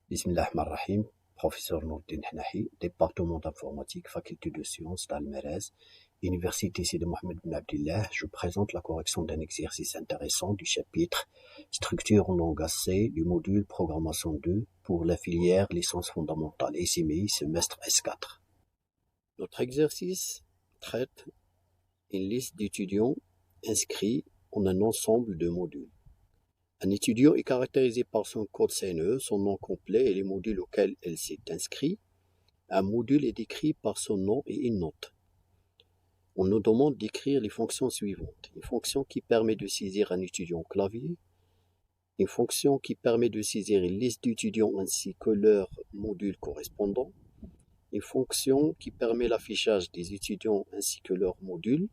Bismillahirrahmanirrahim. Professeur Nourdine Hnahi, département d'informatique, faculté de sciences d'Al-Merez, Université Sidi Mohamed Ben Abdillah. Je présente la correction d'un exercice intéressant du chapitre Structure en langage C du module Programmation 2 pour la filière licence fondamentale SMI semestre S4. Notre exercice traite une liste d'étudiants inscrits en un ensemble de modules. Un étudiant est caractérisé par son code CNE, son nom complet et les modules auxquels il s'est inscrit. Un module est décrit par son nom et une note. On nous demande d'écrire les fonctions suivantes. Une fonction qui permet de saisir un étudiant au clavier, une fonction qui permet de saisir une liste d'étudiants ainsi que leur module correspondant, une fonction qui permet l'affichage des étudiants ainsi que leur module,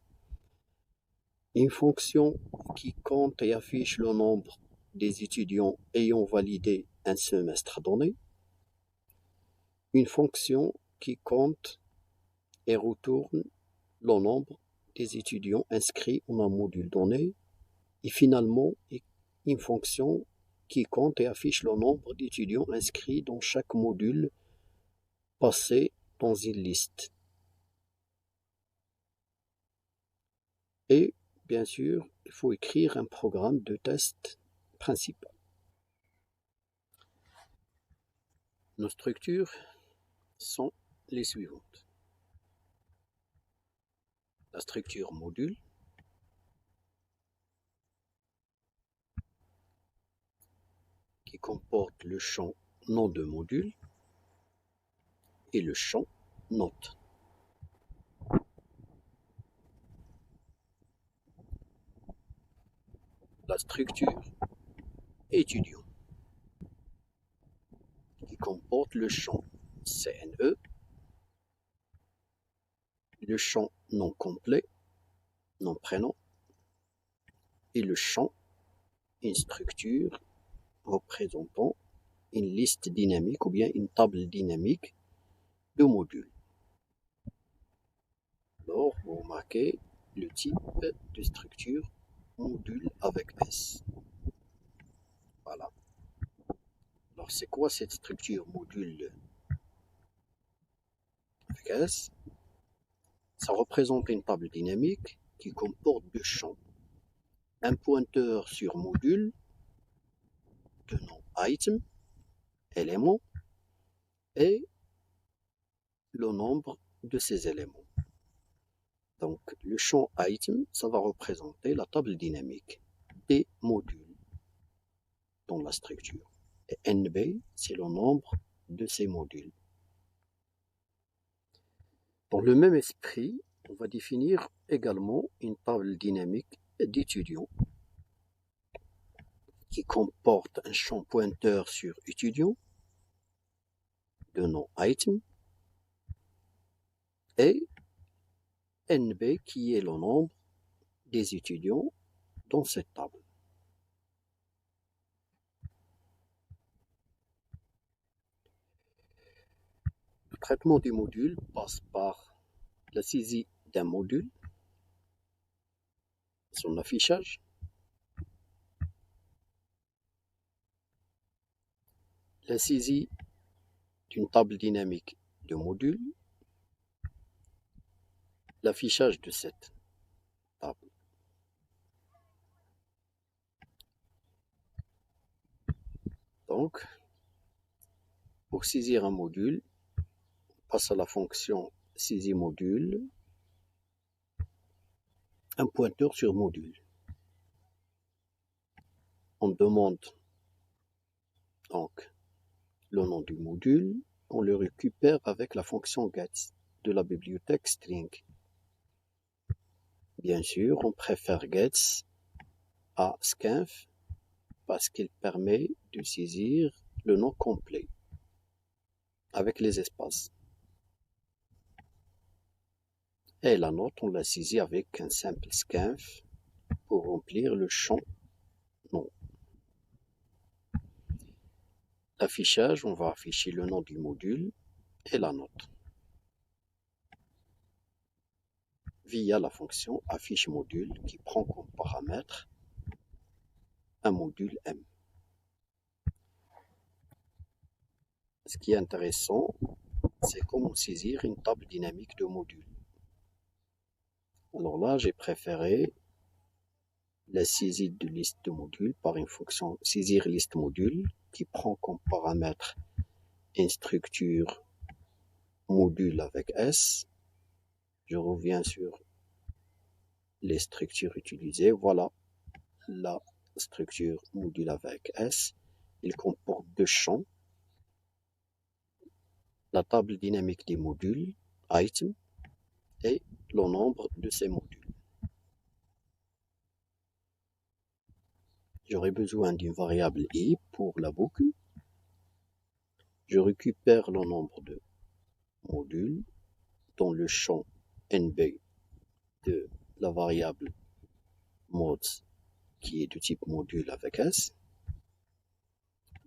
une fonction qui compte et affiche le nombre des étudiants ayant validé un semestre donné, une fonction qui compte et retourne le nombre des étudiants inscrits en un module donné, et finalement une fonction qui compte et affiche le nombre d'étudiants inscrits dans chaque module passé dans une liste. Et bien sûr, il faut écrire un programme de test principal. Nos structures sont les suivantes. La structure module, qui comporte le champ nom de module et le champ note. La structure étudiant, qui comporte le champ CNE, le champ nom complet, nom prénom, et le champ une structure représentant une liste dynamique ou bien une table dynamique de modules. Alors, vous marquez le type de structure module avec S. Voilà. Alors, c'est quoi cette structure module avec S? Ça représente une table dynamique qui comporte deux champs. Un pointeur sur module, de nom item, élément, et le nombre de ces éléments. Donc, le champ item, ça va représenter la table dynamique des modules dans la structure. Et NB, c'est le nombre de ces modules. Dans le même esprit, on va définir également une table dynamique d'étudiants qui comporte un champ pointeur sur étudiant, de nom item, et NB qui est le nombre des étudiants dans cette table. Le traitement du module passe par la saisie d'un module, son affichage, la saisie d'une table dynamique de module, l'affichage de cette table. Donc, pour saisir un module, on passe à la fonction saisie module, un pointeur sur module. On demande donc le nom du module, on le récupère avec la fonction get de la bibliothèque string. Bien sûr, on préfère gets à scanf parce qu'il permet de saisir le nom complet avec les espaces. Et la note, on l'a saisit avec un simple scanf pour remplir le champ nom. L'affichage, on va afficher le nom du module et la note via la fonction affiche module qui prend comme paramètre un module M. Ce qui est intéressant, c'est comment saisir une table dynamique de modules. Alors là, j'ai préféré la saisie de liste de modules par une fonction saisir liste module qui prend comme paramètre une structure module avec S. Je reviens sur les structures utilisées. Voilà la structure module avec S. Il comporte deux champs. La table dynamique des modules, item, et le nombre de ces modules. J'aurai besoin d'une variable i pour la boucle. Je récupère le nombre de modules dans le champ nb de la variable mods qui est de type module avec S.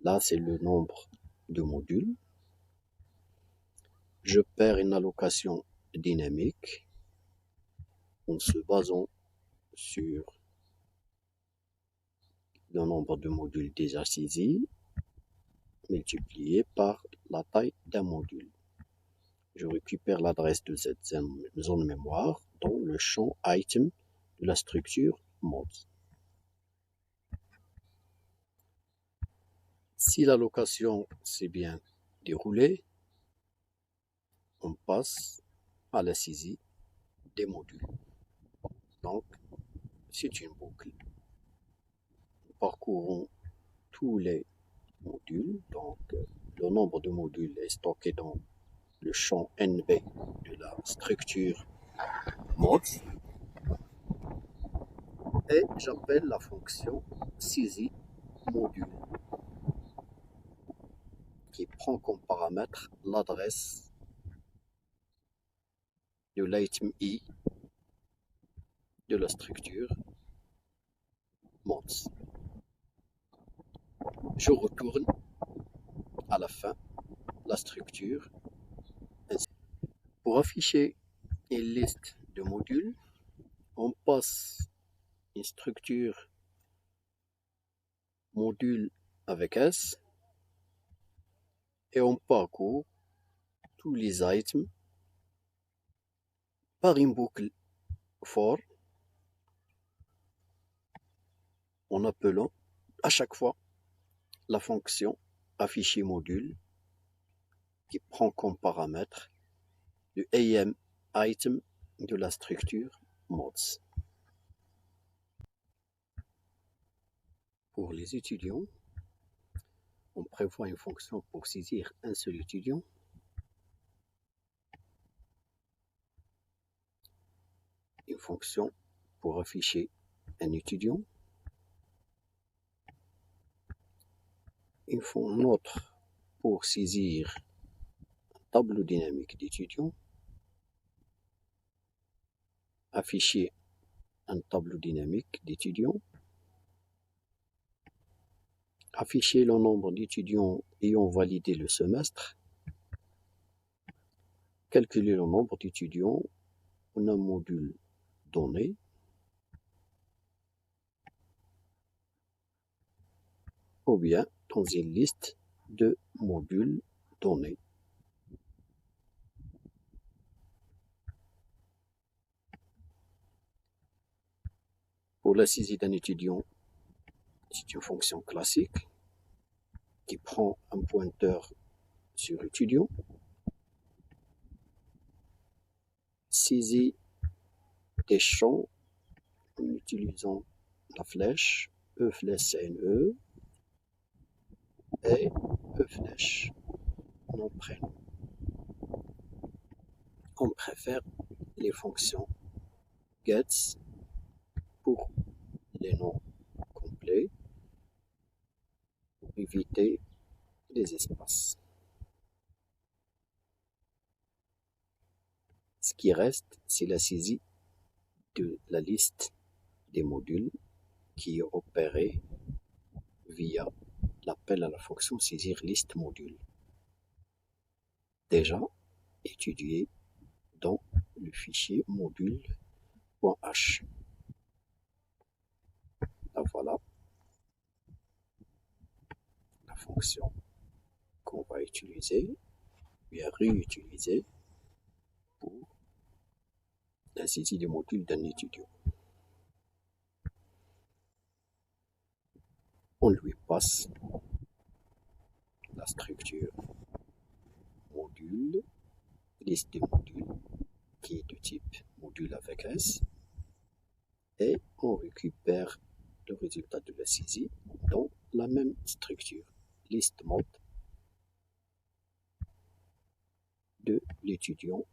Là, c'est le nombre de modules. Je perds une allocation dynamique en se basant sur le nombre de modules déjà saisis multiplié par la taille d'un module. Je récupère l'adresse de cette zone mémoire dans le champ item de la structure mods. Si l'allocation s'est bien déroulée, on passe à la saisie des modules. Donc, c'est une boucle. Nous parcourons tous les modules. Donc, le nombre de modules est stocké dans le champ nb de la structure mods. Et j'appelle la fonction saisie module qui prend comme paramètre l'adresse de l'item i de la structure mods. Je retourne à la fin la structure. Pour afficher une liste de modules, on passe une structure module avec S et on parcourt tous les items par une boucle for en appelant à chaque fois la fonction afficher module qui prend comme paramètre le AM item de la structure mods. Pour les étudiants, on prévoit une fonction pour saisir un seul étudiant. Une fonction pour afficher un étudiant. Une autre pour saisir un tableau dynamique d'étudiants. Afficher un tableau dynamique d'étudiants. Afficher le nombre d'étudiants ayant validé le semestre. Calculer le nombre d'étudiants en un module donné. Ou bien dans une liste de modules donnés. Pour la saisie d'un étudiant, c'est une fonction classique qui prend un pointeur sur étudiant, saisit des champs en utilisant la flèche e-cne et e-flèche nom prénom. On préfère les fonctions gets pour les noms complets pour éviter les espaces. Ce qui reste, c'est la saisie de la liste des modules qui est opérée via l'appel à la fonction saisir liste module, déjà étudié dans le fichier module.h. Là voilà la fonction qu'on va utiliser. réutiliser, bien réutiliser pour la saisie des modules d'un étudiant. On lui passe la structure module, liste des modules qui est de type module avec S, et on récupère le résultat de la saisie dans la même structure, liste mode de l'étudiant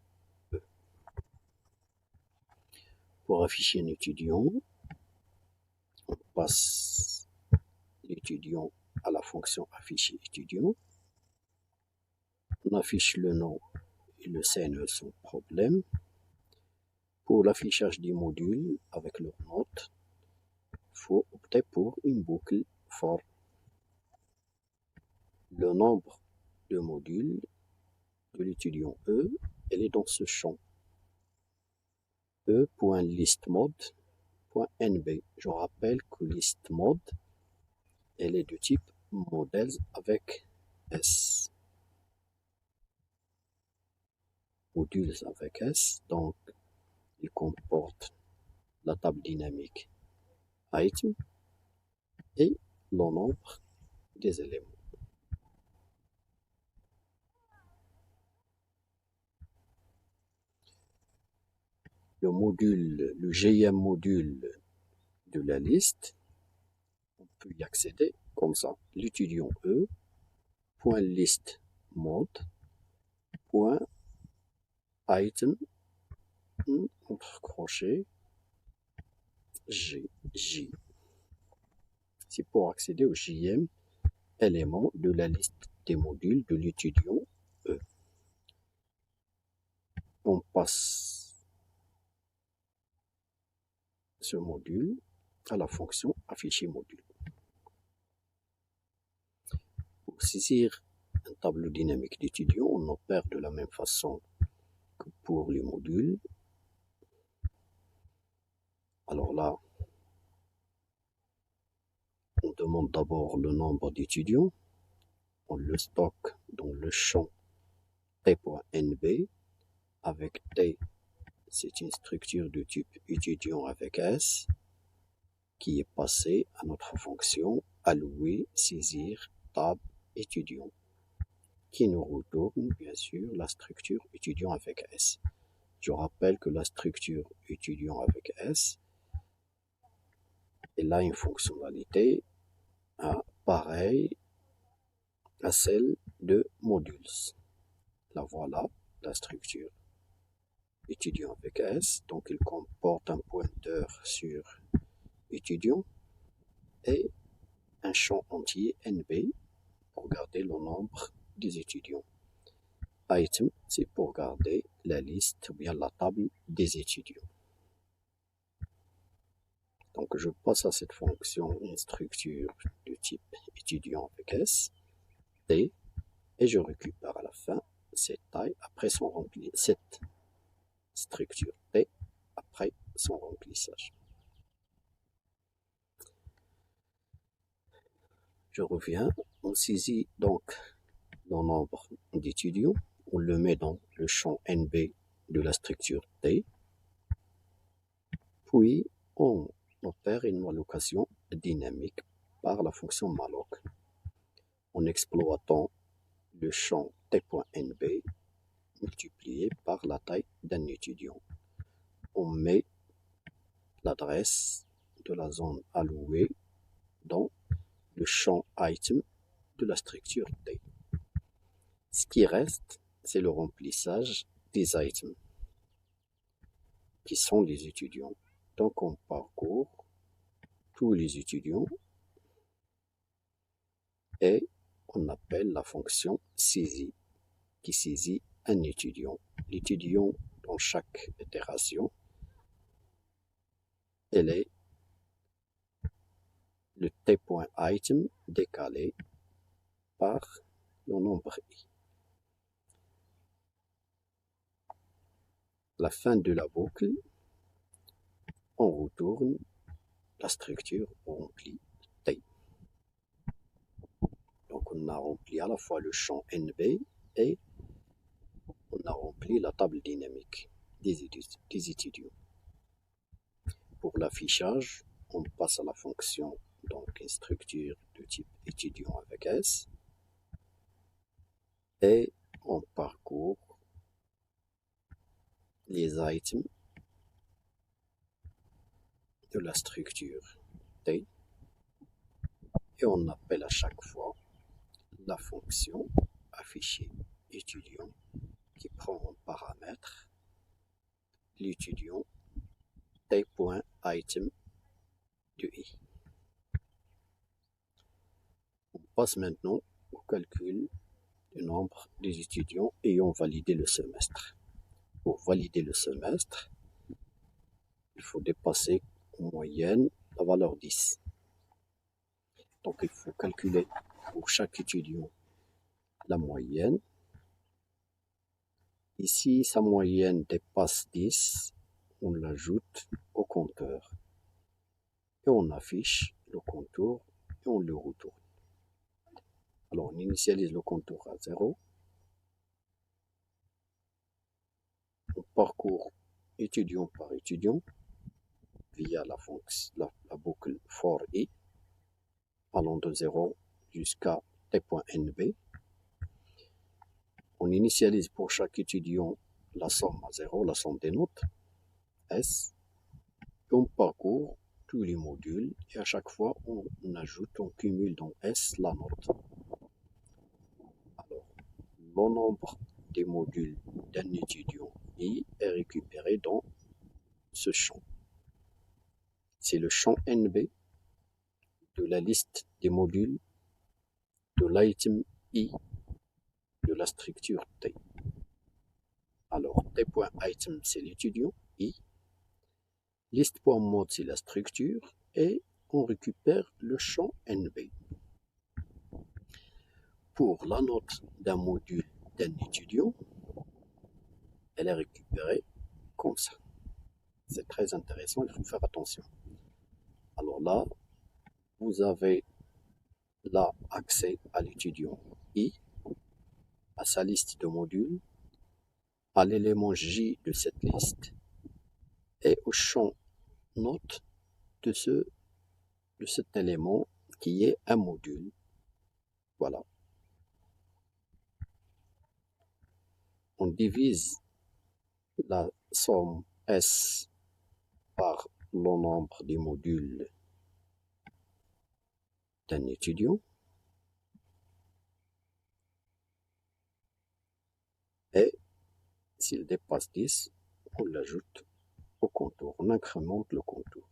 E. Pour afficher un étudiant, on passe l'étudiant à la fonction afficher étudiant. On affiche le nom et le CNE sans problème. Pour l'affichage des modules avec leurs notes, il faut opter pour une boucle for. Le nombre de modules de l'étudiant E, elle est dans ce champ e.listMode.nb. Je rappelle que listMode, elle est de type models avec S. Modules avec S, donc il comporte la table dynamique item et le nombre des éléments. Le GM module de la liste, on peut y accéder comme ça. L'étudiant E, .list mode, .item, entre crochets, J. C'est pour accéder au JM élément de la liste des modules de l'étudiant E. On passe ce module à la fonction afficher module. Pour saisir un tableau dynamique d'étudiant, on opère de la même façon que pour les modules. Alors là, on demande d'abord le nombre d'étudiants. On le stocke dans le champ t.nb. Avec t, c'est une structure de type étudiant avec S qui est passée à notre fonction allouer, saisir, tab, étudiant, qui nous retourne bien sûr la structure étudiant avec S. Je rappelle que la structure étudiant avec S, elle a une fonctionnalité pareille à celle de modules. La voilà, la structure étudiant avec S, donc il comporte un pointeur sur étudiant et un champ entier NB pour garder le nombre des étudiants. Item, c'est pour garder la liste ou bien la table des étudiants. Donc je passe à cette fonction une structure de type étudiant avec S, T, et je récupère à la fin cette taille après son remplissage, cette structure T après son remplissage. Je reviens, on saisit donc le nombre d'étudiants, on le met dans le champ NB de la structure T, puis on opère une allocation dynamique par la fonction malloc en exploitant le champ t.nb multiplié par la taille d'un étudiant. On met l'adresse de la zone allouée dans le champ item de la structure T. Ce qui reste, c'est le remplissage des items, qui sont les étudiants. Donc on parcourt tous les étudiants et on appelle la fonction saisie, qui saisit un étudiant. L'étudiant, dans chaque itération, elle est le t.item décalé par le nombre i. La fin de la boucle, on retourne la structure remplie T. Donc Donc on a rempli à la fois le champ NB et on a rempli la table dynamique des étudiants. Pour l'affichage, on passe à la fonction, donc une structure de type étudiant avec S, et on parcourt les items de la structure T et on appelle à chaque fois la fonction afficher étudiant qui prend en paramètre l'étudiant T.item de I. On passe maintenant au calcul du nombre des étudiants ayant validé le semestre. Pour valider le semestre, il faut dépasser en moyenne la valeur 10. Donc il faut calculer pour chaque étudiant la moyenne. Ici, sa moyenne dépasse 10, on l'ajoute au compteur. Et on affiche le contour et on le retourne. Alors on initialise le contour à 0. On parcourt étudiant par étudiant via la boucle for i allant de 0 jusqu'à t.nb. On initialise pour chaque étudiant la somme à 0, la somme des notes, S. Et on parcourt tous les modules et à chaque fois on ajoute, on cumule dans S la note. Alors, le nombre des modules d'un étudiant I est récupéré dans ce champ. C'est le champ NB de la liste des modules de l'item I de la structure T. Alors, T.item, c'est l'étudiant I. List.mode, c'est la structure. Et on récupère le champ NB. Pour la note d'un module d'un étudiant, elle est récupérée comme ça. C'est très intéressant, il faut faire attention. Alors là, vous avez là accès à l'étudiant I, à sa liste de modules, à l'élément J de cette liste et au champ note de cet élément qui est un module. Voilà. On divise la somme S par le nombre des modules d'un étudiant et s'il dépasse 10, on l'ajoute au contour, on incrémente le contour.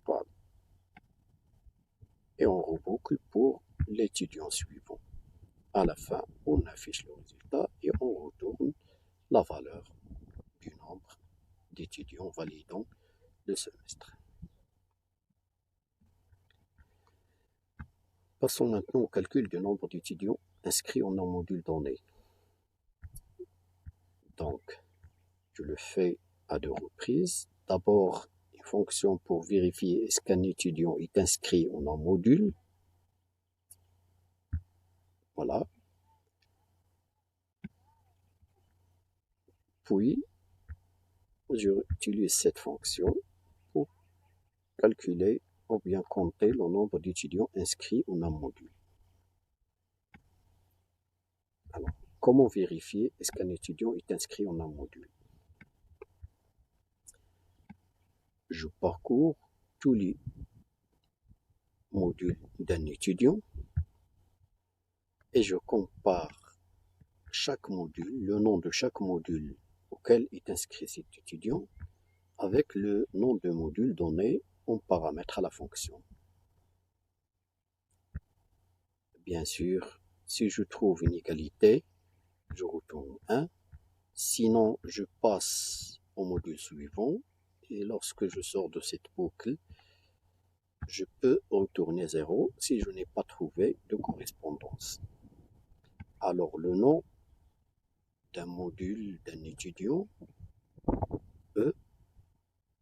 Voilà. Et on reboucle pour l'étudiant suivant. À la fin, on affiche le résultat et on retourne la valeur du nombre d'étudiants validant le semestre. Passons maintenant au calcul du nombre d'étudiants inscrits en un module donné. Donc, je le fais à 2 reprises. D'abord, une fonction pour vérifier est-ce qu'un étudiant est inscrit en un module. Voilà. Puis, j'utilise cette fonction pour calculer ou bien compter le nombre d'étudiants inscrits en un module. Alors, comment vérifier est-ce qu'un étudiant est inscrit en un module? Je parcours tous les modules d'un étudiant et je compare chaque module, le nom de chaque module auquel est inscrit cet étudiant avec le nom de module donné en paramètre à la fonction. Bien sûr, si je trouve une égalité, je retourne 1. Sinon, je passe au module suivant et lorsque je sors de cette boucle, je peux retourner 0 si je n'ai pas trouvé de correspondance. Alors, le nom d'un module d'un étudiant,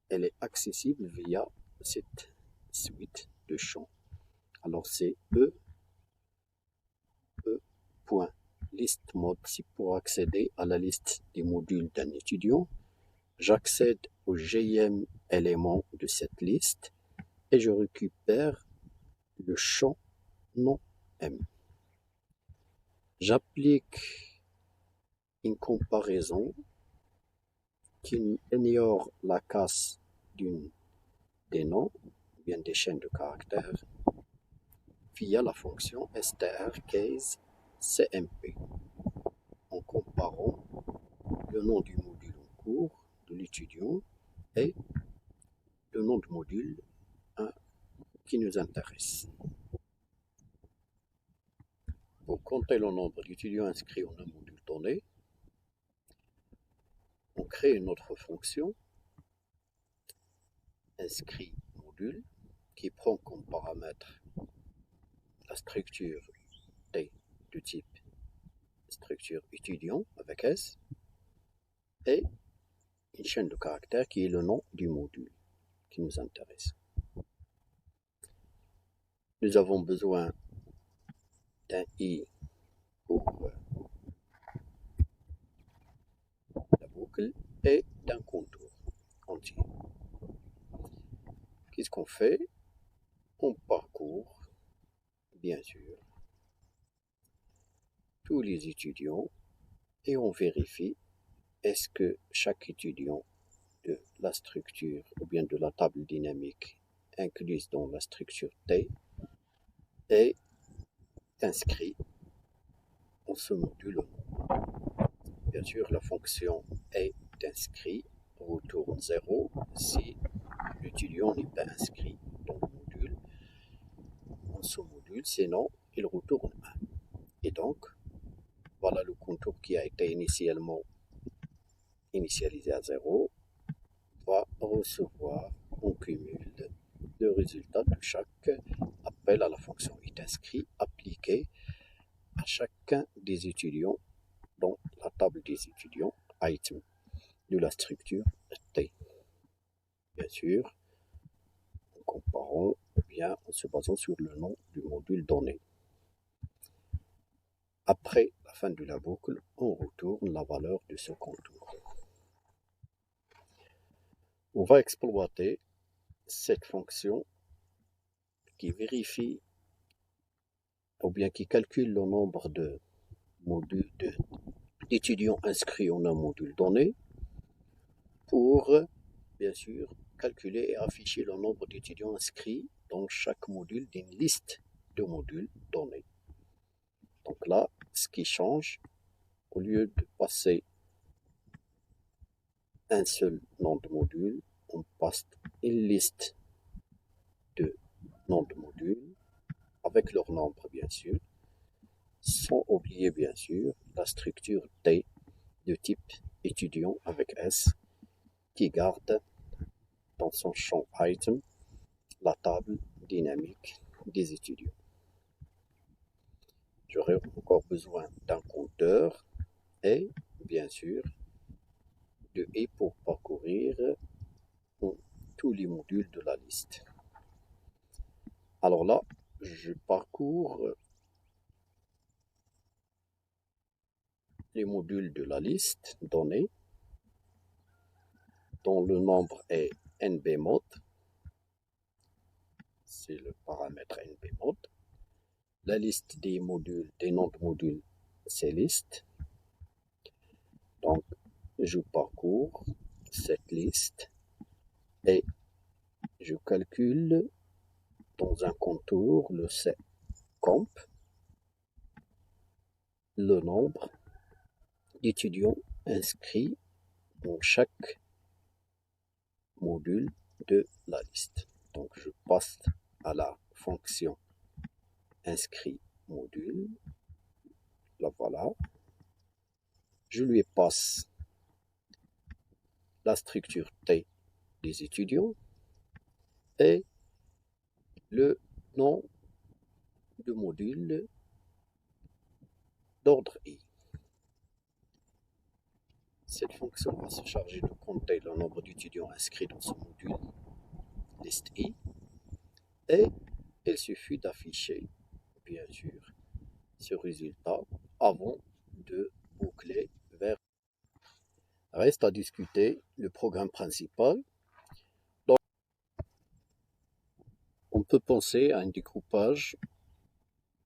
elle est accessible via cette suite de champs. Alors c'est e.listMod. C'est pour accéder à la liste des modules d'un étudiant. J'accède au GIM élément de cette liste et je récupère le champ nom M. J'applique une comparaison qui ignore la casse des noms, bien des chaînes de caractères, via la fonction strCase CMP, en comparant le nom du module en cours de l'étudiant et le nom du module qui nous intéresse. Pour compter le nombre d'étudiants inscrits en un module donné, on crée une autre fonction inscrit module qui prend comme paramètre la structure T de type structure étudiant avec S et une chaîne de caractères qui est le nom du module qui nous intéresse. Nous avons besoin d'un i pour la boucle et d'un contour entier. Qu'est-ce qu'on fait? On parcourt, bien sûr, tous les étudiants et on vérifie est-ce que chaque étudiant de la structure ou bien de la table dynamique incluse dans la structure T est inscrit en ce module. Bien sûr, la fonction est inscrit retourne 0 si l'étudiant n'est pas inscrit dans le module, en ce module, sinon il retourne 1. Et donc, voilà le contour qui a été initialement initialisé à 0 va recevoir en cumul le résultat de chaque appel à la fonction est inscrit appliqué à chacun des étudiants dans la table des étudiants item de la structure T. Bien sûr, en comparant bien en se basant sur le nom du module donné. Après la fin de la boucle, on retourne la valeur de ce contour. On va exploiter cette fonction qui vérifie ou bien qui calcule le nombre de modules d'étudiants inscrits en un module donné pour, bien sûr, calculer et afficher le nombre d'étudiants inscrits dans chaque module d'une liste de modules donnés. Donc là, ce qui change, au lieu de passer un seul nom de module, on passe une liste de noms de modules avec leur nombre, bien sûr, sans oublier, bien sûr, la structure T de type étudiant avec S qui garde dans son champ item la table dynamique des étudiants. J'aurai encore besoin d'un compteur et, bien sûr, de i pour parcourir tous les modules de la liste. Alors là, je parcours les modules de la liste donnée, dont le nombre est nbmod, c'est le paramètre nbmod. La liste des modules, des noms de modules, c'est liste. Donc, je parcours cette liste et je calcule dans un contour le comp, le nombre d'étudiants inscrits dans chaque module de la liste. Donc, je passe à la fonction inscrit module. La voilà. Je lui passe la structure T des étudiants et le nom de module d'ordre I. Cette fonction va se charger de compter le nombre d'étudiants inscrits dans ce module liste I et il suffit d'afficher, bien sûr, ce résultat avant de boucler vers. Reste à discuter le programme principal. Donc, on peut penser à un découpage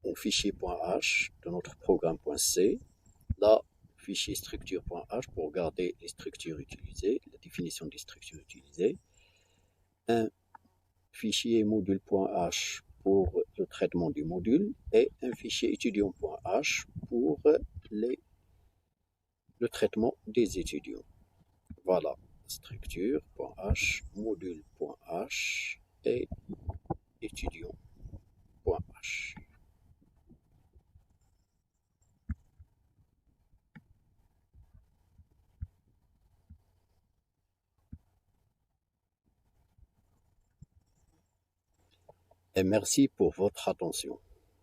en fichier.h de notre programme.c. Là, fichier structure.h pour garder les structures utilisées, la définition des structures utilisées. Un fichier module.h pour le traitement du module et un fichier étudiant.h pour le traitement des étudiants. Voilà, structure.h, module.h et étudiant.h. Et merci pour votre attention.